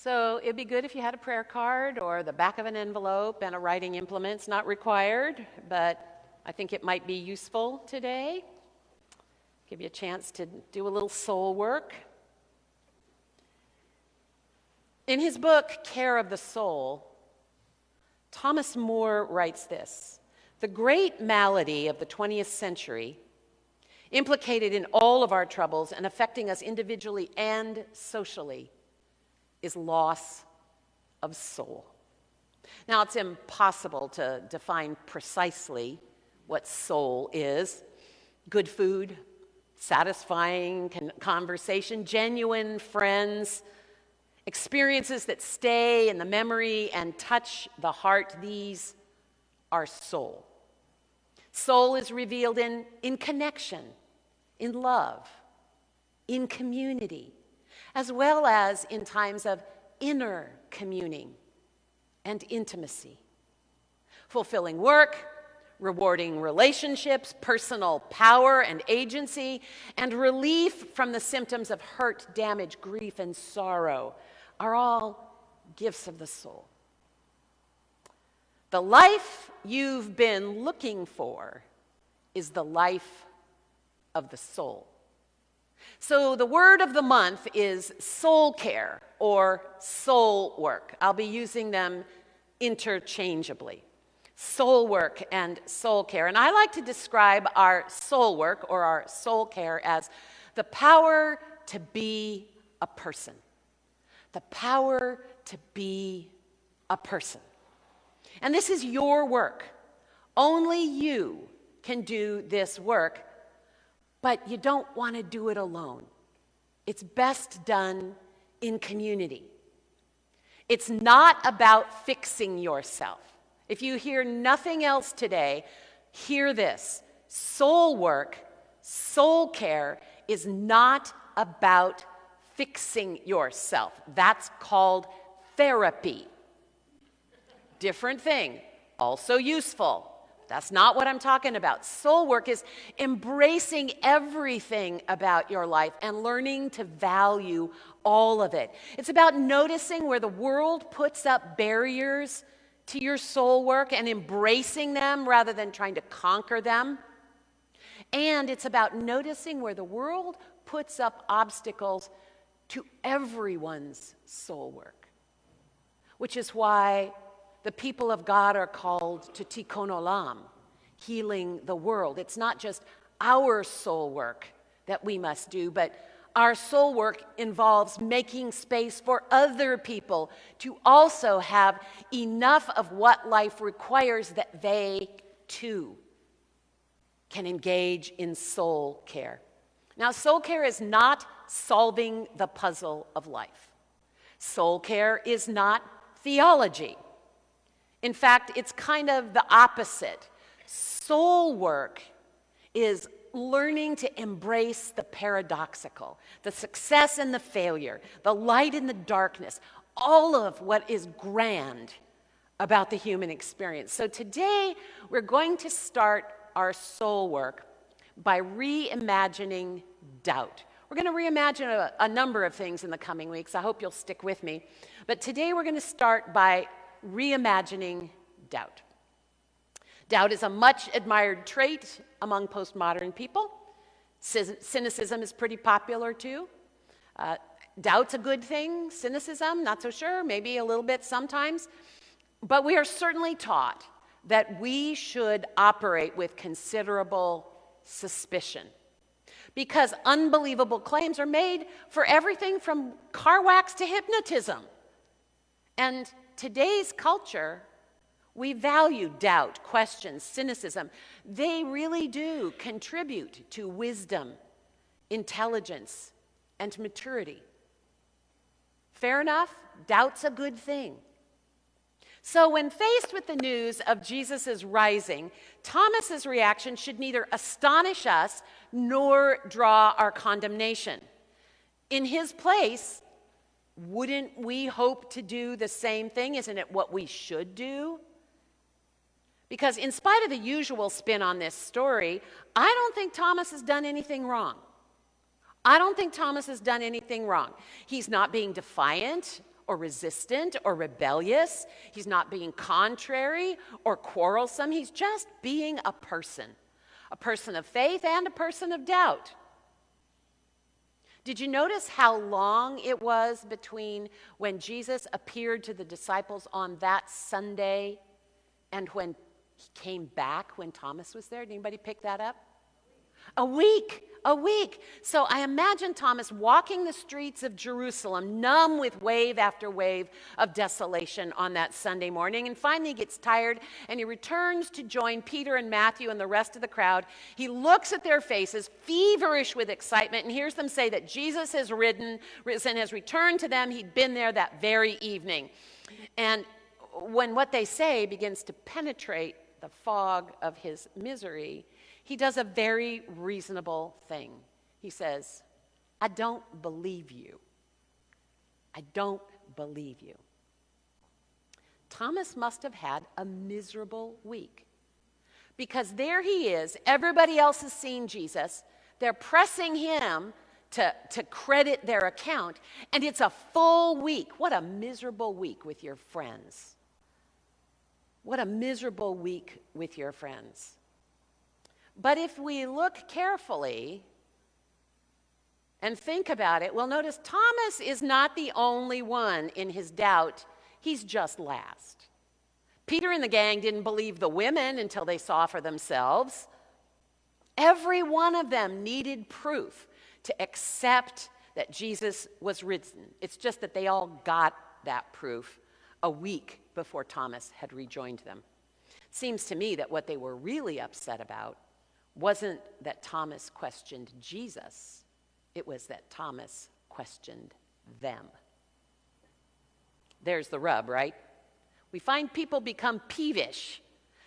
So it'd be good if you had a prayer card or the back of an envelope and a writing implement. It's not required, but I think it might be useful today. Give you a chance to do a little soul work. In his book, Care of the Soul, Thomas Moore writes this: "The great malady of the 20th century, implicated in all of our troubles and affecting us individually and socially, is loss of soul." Now, it's impossible to define precisely what soul is. Good food, satisfying conversation, genuine friends, experiences that stay in the memory and touch the heart, these are soul. Soul is revealed in connection, in love, in community, as well as in times of inner communing and intimacy. Fulfilling work, rewarding relationships, personal power and agency, and relief from the symptoms of hurt, damage, grief, and sorrow are all gifts of the soul. The life you've been looking for is the life of the soul. So the word of the month is soul care or soul work. I'll be using them interchangeably. Soul work and soul care. And I like to describe our soul work or our soul care as the power to be a person. The power to be a person. And this is your work. Only you can do this work, but you don't want to do it alone. It's best done in community. It's not about fixing yourself. If you hear nothing else today, hear this. Soul work, soul care is not about fixing yourself. That's called therapy. Different thing, also useful. That's not what I'm talking about. Soul work is embracing everything about your life and learning to value all of it. It's about noticing where the world puts up barriers to your soul work and embracing them rather than trying to conquer them. And it's about noticing where the world puts up obstacles to everyone's soul work, which is why the people of God are called to tikkun olam, healing the world. It's not just our soul work that we must do, but our soul work involves making space for other people to also have enough of what life requires that they, too, can engage in soul care. Now, soul care is not solving the puzzle of life. Soul care is not theology. In fact, it's kind of the opposite. Soul work is learning to embrace the paradoxical, the success and the failure, the light and the darkness, all of what is grand about the human experience. So today, we're going to start our soul work by reimagining doubt. We're going to reimagine a number of things in the coming weeks. I hope you'll stick with me. But today, we're going to start by reimagining doubt. Doubt is a much admired trait among postmodern people. Cynicism is pretty popular too. Doubt's a good thing. Cynicism, not so sure, maybe a little bit sometimes. But we are certainly taught that we should operate with considerable suspicion, because unbelievable claims are made for everything from car wax to hypnotism. And today's culture, we value doubt, questions, cynicism. They really do contribute to wisdom, intelligence, and maturity. Fair enough? Doubt's a good thing. So when faced with the news of Jesus' rising, Thomas's reaction should neither astonish us nor draw our condemnation. In his place, wouldn't we hope to do the same thing? Isn't it what we should do? Because in spite of the usual spin on this story, I don't think Thomas has done anything wrong. I don't think Thomas has done anything wrong. He's not being defiant or resistant or rebellious. He's not being contrary or quarrelsome. He's just being a person of faith and a person of doubt. Did you notice how long it was between when Jesus appeared to the disciples on that Sunday and when he came back when Thomas was there? Did anybody pick that up? A week. So I imagine Thomas walking the streets of Jerusalem, numb with wave after wave of desolation on that Sunday morning, and finally gets tired, and he returns to join Peter and Matthew and the rest of the crowd. He looks at their faces, feverish with excitement, and hears them say that Jesus has risen, has returned to them. He'd been there that very evening. And when what they say begins to penetrate the fog of his misery, he does a very reasonable thing. He says, I don't believe you. I don't believe you. Thomas must have had a miserable week, because there he is. Everybody else has seen Jesus. They're pressing him to credit their account, and it's a full week. What a miserable week with your friends. What a miserable week with your friends. But if we look carefully and think about it, we'll notice Thomas is not the only one in his doubt. He's just last. Peter and the gang didn't believe the women until they saw for themselves. Every one of them needed proof to accept that Jesus was risen. It's just that they all got that proof a week before Thomas had rejoined them. It seems to me that what they were really upset about wasn't that Thomas questioned Jesus. It was that Thomas questioned them. There's the rub, right? We find people become peevish,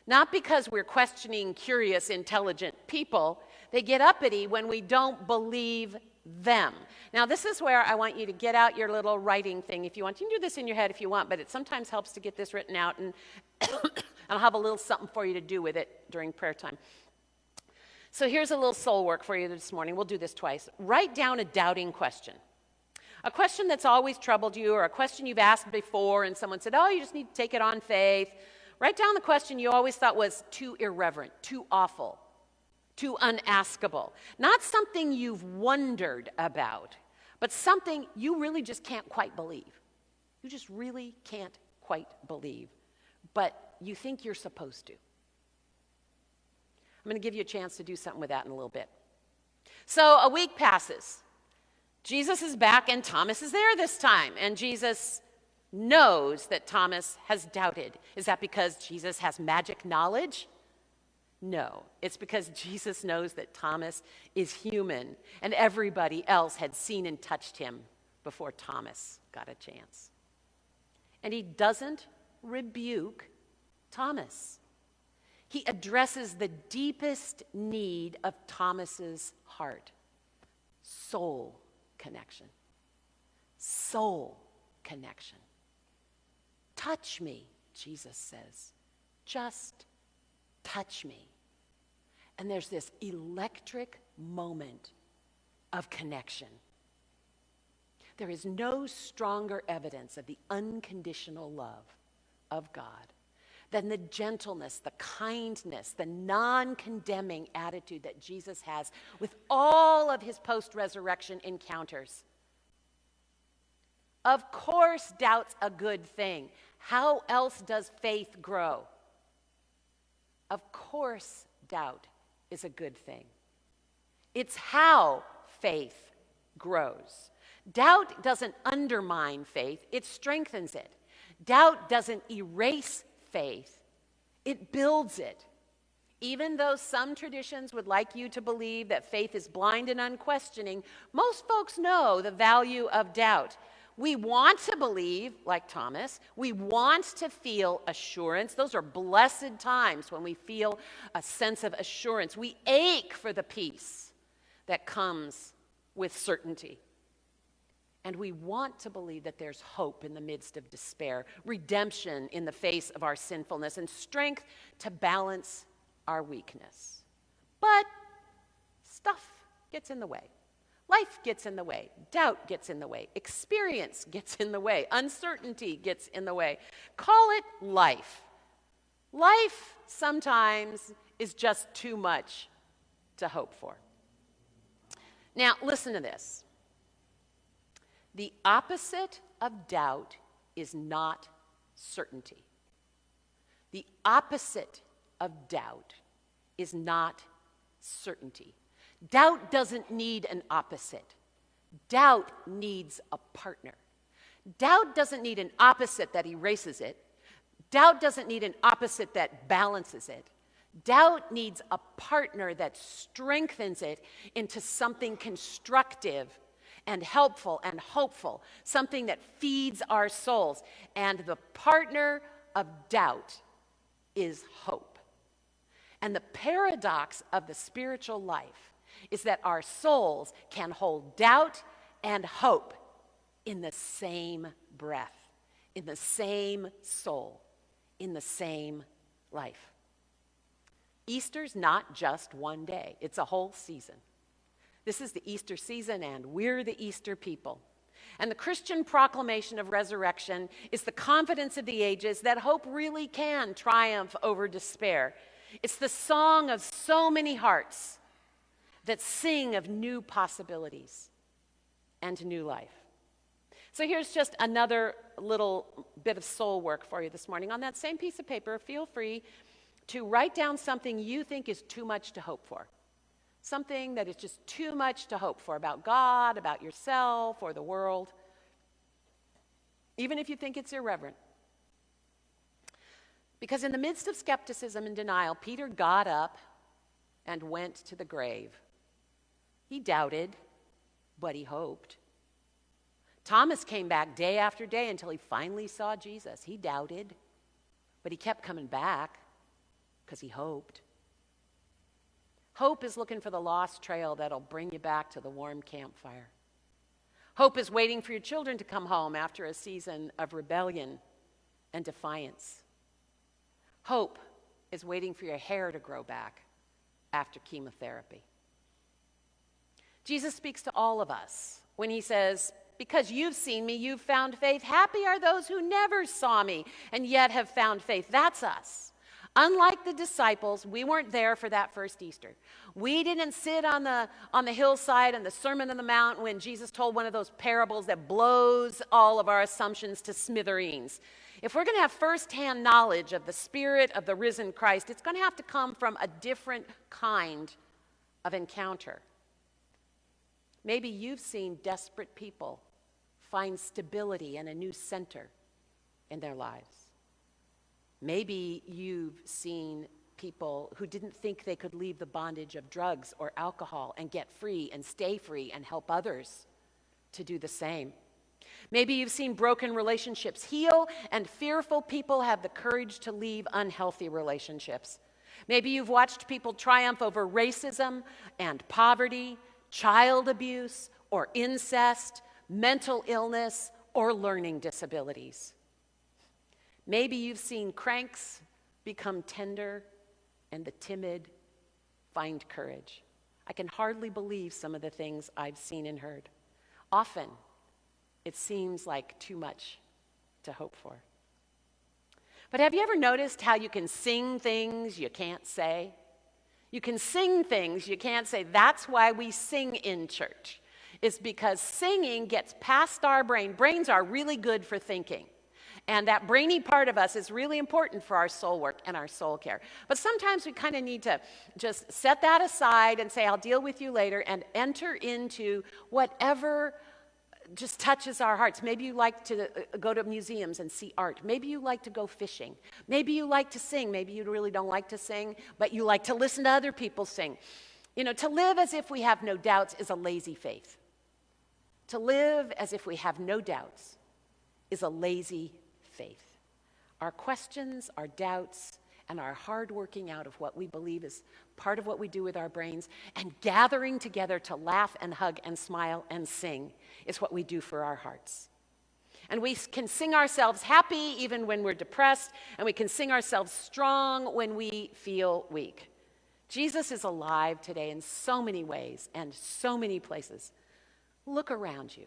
not because we're questioning curious, intelligent people. They get uppity when we don't believe them. Now, this is where I want you to get out your little writing thing if you want. You can do this in your head if you want, but it sometimes helps to get this written out, and I'll have a little something for you to do with it during prayer time. So here's a little soul work for you this morning. We'll do this twice. Write down a doubting question. A question that's always troubled you, or a question you've asked before and someone said, oh, you just need to take it on faith. Write down the question you always thought was too irreverent, too awful, too unaskable. Not something you've wondered about, but something you really just can't quite believe. You just really can't quite believe, but you think you're supposed to. I'm going to give you a chance to do something with that in a little bit. So a week passes. Jesus is back, and Thomas is there this time. And Jesus knows that Thomas has doubted. Is that because Jesus has magic knowledge? No. It's because Jesus knows that Thomas is human, and everybody else had seen and touched him before Thomas got a chance. And he doesn't rebuke Thomas. He addresses the deepest need of Thomas's heart: soul connection. Soul connection. Touch me, Jesus says. Just touch me. And there's this electric moment of connection. There is no stronger evidence of the unconditional love of God than the gentleness, the kindness, the non-condemning attitude that Jesus has with all of his post-resurrection encounters. Of course, doubt's a good thing. How else does faith grow? Of course, doubt is a good thing. It's how faith grows. Doubt doesn't undermine faith, it strengthens it. Doubt doesn't erase faith, it builds it. Even though some traditions would like you to believe that faith is blind and unquestioning, most folks know the value of doubt. We want to believe, like Thomas. We want to feel assurance. Those are blessed times when we feel a sense of assurance. We ache for the peace that comes with certainty. And we want to believe that there's hope in the midst of despair, redemption in the face of our sinfulness, and strength to balance our weakness. But stuff gets in the way. Life gets in the way. Doubt gets in the way. Experience gets in the way. Uncertainty gets in the way. Call it life. Life sometimes is just too much to hope for. Now, listen to this. The opposite of doubt is not certainty. The opposite of doubt is not certainty. Doubt doesn't need an opposite. Doubt needs a partner. Doubt doesn't need an opposite that erases it. Doubt doesn't need an opposite that balances it. Doubt needs a partner that strengthens it into something constructive and helpful and hopeful, something that feeds our souls. And the partner of doubt is hope. And the paradox of the spiritual life is that our souls can hold doubt and hope in the same breath, in the same soul, in the same life. Easter's not just one day, it's a whole season. This is the Easter season, and we're the Easter people. And the Christian proclamation of resurrection is the confidence of the ages that hope really can triumph over despair. It's the song of so many hearts that sing of new possibilities and new life. So here's just another little bit of soul work for you this morning. On that same piece of paper, feel free to write down something you think is too much to hope for. Something that is just too much to hope for about God, about yourself, or the world. Even if you think it's irreverent. Because in the midst of skepticism and denial, Peter got up and went to the grave. He doubted, but he hoped. Thomas came back day after day until he finally saw Jesus. He doubted, but he kept coming back because he hoped. Hope is looking for the lost trail that'll bring you back to the warm campfire. Hope is waiting for your children to come home after a season of rebellion and defiance. Hope is waiting for your hair to grow back after chemotherapy. Jesus speaks to all of us when he says, "Because you've seen me, you've found faith. Happy are those who never saw me and yet have found faith." That's us. Unlike the disciples, we weren't there for that first Easter. We didn't sit on the hillside and the Sermon on the Mount when Jesus told one of those parables that blows all of our assumptions to smithereens. If we're going to have firsthand knowledge of the Spirit of the risen Christ, it's going to have to come from a different kind of encounter. Maybe you've seen desperate people find stability and a new center in their lives. Maybe you've seen people who didn't think they could leave the bondage of drugs or alcohol and get free and stay free and help others to do the same. Maybe you've seen broken relationships heal and fearful people have the courage to leave unhealthy relationships. Maybe you've watched people triumph over racism and poverty, child abuse or incest, mental illness or learning disabilities. Maybe you've seen cranks become tender and the timid find courage. I can hardly believe some of the things I've seen and heard. Often, it seems like too much to hope for. But have you ever noticed how you can sing things you can't say? You can sing things you can't say. That's why we sing in church. It's because singing gets past our brain. Brains are really good for thinking. And that brainy part of us is really important for our soul work and our soul care. But sometimes we kind of need to just set that aside and say, I'll deal with you later, and enter into whatever just touches our hearts. Maybe you like to go to museums and see art. Maybe you like to go fishing. Maybe you like to sing. Maybe you really don't like to sing, but you like to listen to other people sing. You know, to live as if we have no doubts is a lazy faith. To live as if we have no doubts is a lazy faith. Our questions, our doubts, and our hard working out of what we believe is part of what we do with our brains, and gathering together to laugh and hug and smile and sing is what we do for our hearts. And we can sing ourselves happy even when we're depressed, and we can sing ourselves strong when we feel weak. Jesus is alive today in so many ways and so many places. Look around you.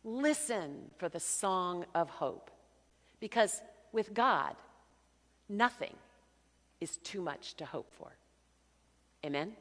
Listen for the song of hope. Because with God, nothing is too much to hope for. Amen?